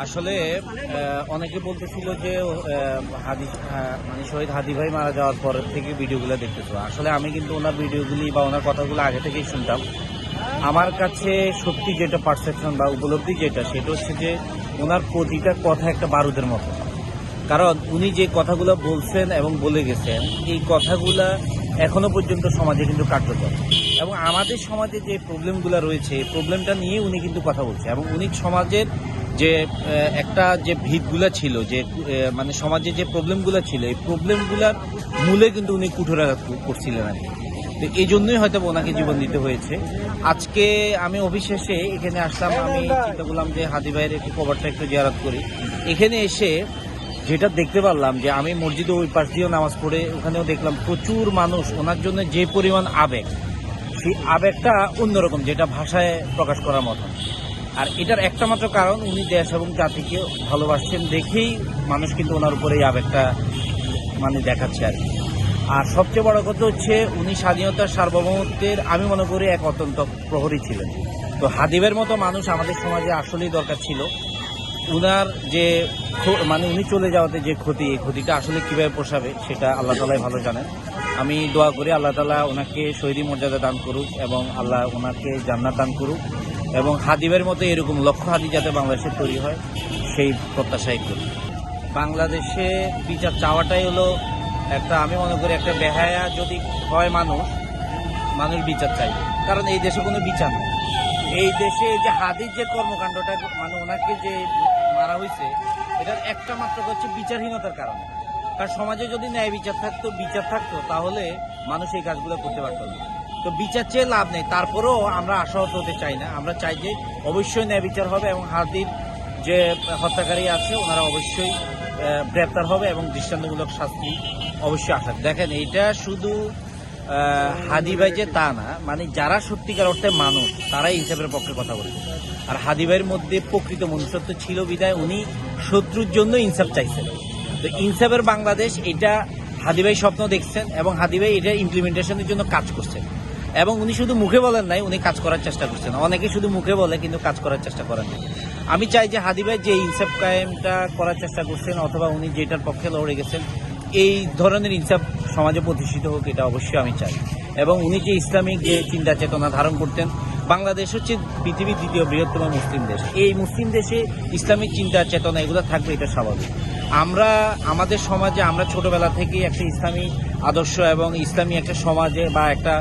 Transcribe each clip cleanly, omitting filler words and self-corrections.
আসলে অনেকে বলতেছিল যে মানে শহীদ হাদি ভাই মারা যাওয়ার পর থেকে ভিডিওগুলো দেখতেছো। আসলে আমি কিন্তু ওনার ভিডিওগুলি বা ওনার কথাগুলো আগে থেকেই শুনতাম। আমার কাছে সত্যি যেটা পারসেপশন বা উপলব্ধি যেটা, সেটা হচ্ছে যে ওনার প্রতিটা কথা একটা বারুদের মতো। কারণ উনি যে কথাগুলো বলছেন এবং বলে গেছেন, এই কথাগুলা এখনো পর্যন্ত সমাজে কিন্তু কার্যকর। এবং আমাদের সমাজে যে প্রবলেমগুলো রয়েছে, এই প্রবলেমটা নিয়ে উনি কিন্তু কথা বলছে। এবং উনি সমাজের যে একটা যে ভিতগুলো ছিল, যে মানে সমাজে যে প্রবলেমগুলো ছিল, এই প্রবলেমগুলোর মূলে কিন্তু উনি কুঠোরাঘাত করছিলেন আর কি। তো এই জন্যই হয়তো ওনাকে জীবন দিতে হয়েছে। আজকে আমি অফিসে এখানে আসলাম, আমি চিন্তা করলাম যে হাদি ভাইয়ের একটু কবরটা একটু জিয়ারত করি। এখানে এসে যেটা দেখতে পারলাম যে আমি মসজিদে ওই পাশ দিয়েও নামাজ পড়ে ওখানেও দেখলাম প্রচুর মানুষ, ওনার জন্য যে পরিমাণ আবেগ, সেই আবেগটা অন্যরকম, যেটা ভাষায় প্রকাশ করার মতো। আর এটার একটা মাত্র কারণ, উনি দেশ এবং জাতিকে ভালোবাসছেন দেখেই মানুষ কিন্তু ওনার উপরে এই আবেগটা মানে দেখাচ্ছে আর কি। আর সবচেয়ে বড় কথা হচ্ছে উনি স্বাধীনতার সার্বভৌমত্বের আমি মনে করি এক অত্যন্ত প্রহরী ছিলেন। তো হাদিবের মতো মানুষ আমাদের সমাজে আসলেই দরকার ছিল। উনার যে মানে উনি চলে যাওয়াতে যে ক্ষতি, এই ক্ষতিটা আসলে কিভাবে পোষাবে সেটা আল্লাহ তাআলাই ভালো জানেন। আমি দোয়া করি আল্লাহ তাআলা ওনাকে শহীদি মর্যাদা দান করুক এবং আল্লাহ ওনাকে জান্নাত দান করুক, এবং হাদিবের মতো এরকম লক্ষ্য হাদি যাতে বাংলাদেশে তৈরি হয় সেই প্রত্যাশাই করি। বাংলাদেশে বিচার চাওয়াটাই হলো একটা, আমি মনে করি একটা বেহায়া যদি হয় মানুষ বিচার চাইবে। কারণ এই দেশে কোনো বিচার নেই। এই দেশে যে হাদির যে কর্মকাণ্ডটা, মানে ওনাকে যে মারা হয়েছে, এটার একটা মাত্র হচ্ছে বিচারহীনতার কারণে। কারণ সমাজে যদি ন্যায় বিচার থাকতো তাহলে মানুষ এই কাজগুলো করতে পারত না। তো বিচার চেয়ে লাভ নেই, তারপরেও আমরা আশাহত হতে চাই না। আমরা চাই যে অবশ্যই ন্যায় বিচার হবে এবং হাদির যে হত্যাকারী আছে ওনারা অবশ্যই গ্রেপ্তার হবে এবং দৃষ্টান্তমূলক শাস্তি অবশ্যই আসা। দেখেন, এটা শুধু হাদি ভাই যে তা না, মানে যারা সত্যিকার অর্থে মানুষ তারাই ইনসাফের পক্ষে কথা বলছে। আর হাদি ভাইয়ের মধ্যে প্রকৃত মনুষ্যত্ব ছিল বিদায় উনি শত্রুর জন্য ইনসাফ চাইছেন। তো ইনসাফের বাংলাদেশ, এটা হাদি ভাই স্বপ্ন দেখছেন এবং হাদি ভাই এটা ইমপ্লিমেন্টেশনের জন্য কাজ করছেন। এবং উনি শুধু মুখে বলেন নাই, উনি কাজ করার চেষ্টা করছেন। অনেকে শুধু মুখে বলে কিন্তু কাজ করার চেষ্টা করেন না। আমি চাই যে হাদি ভাই যে ইনসাফ কায়েমটা করার চেষ্টা করছেন, অথবা উনি যেটার পক্ষে লড়ে গেছেন, এই ধরনের ইনসাফ সমাজে প্রতিষ্ঠিত হোক, এটা অবশ্যই আমি চাই। এবং উনি যে ইসলামিক যে চিন্তা চেতনা ধারণ করতেন, বাংলাদেশ হচ্ছে পৃথিবীর দ্বিতীয় বৃহত্তম মুসলিম দেশ। এই মুসলিম দেশে ইসলামিক চিন্তা চেতনা এগুলো থাকবে, এটা স্বাভাবিক। আমরা আমাদের সমাজে আমরা ছোটবেলা থেকেই একটা ইসলামী আদর্শ এবং ইসলামী একটা সমাজে বা একটা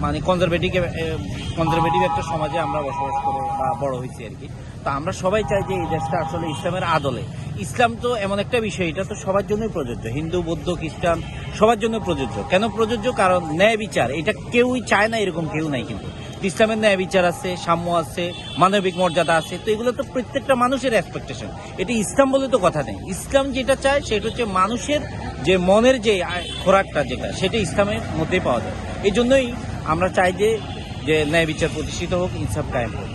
মানে কনজারভেটিভ একটা সমাজে আমরা বসবাস করে বা বড় হয়েছি আর কি। তো আমরা সবাই চাই যে এই দেশটা আসলে ইসলামের আদলে। ইসলাম তো এমন একটা বিষয়, এটা তো সবার জন্যই প্রযোজ্য, হিন্দু বৌদ্ধ খ্রিস্টান সবার জন্য প্রযোজ্য। কেন প্রযোজ্য? কারণ ন্যায় বিচার এটা কেউই চায় না, এরকম কেউ নাই। কিন্তু ইসলামের ন্যায় বিচার আছে, সাম্য আছে, মানবিক মর্যাদা আছে। তো এগুলো তো প্রত্যেকটা মানুষের এক্সপেকটেশন। এটা ইসলাম বলে তো কথা নেই। ইসলাম যেটা চায় সেটা হচ্ছে মানুষের যে মনের যে খোরাকটা, যেটা সেটা ইসলামের মধ্যেই পাওয়া যায়। এই জন্যই আমরা চাই যে ন্যায় বিচার প্রতিষ্ঠিত হোক, ইনসাফ কায়েম হোক।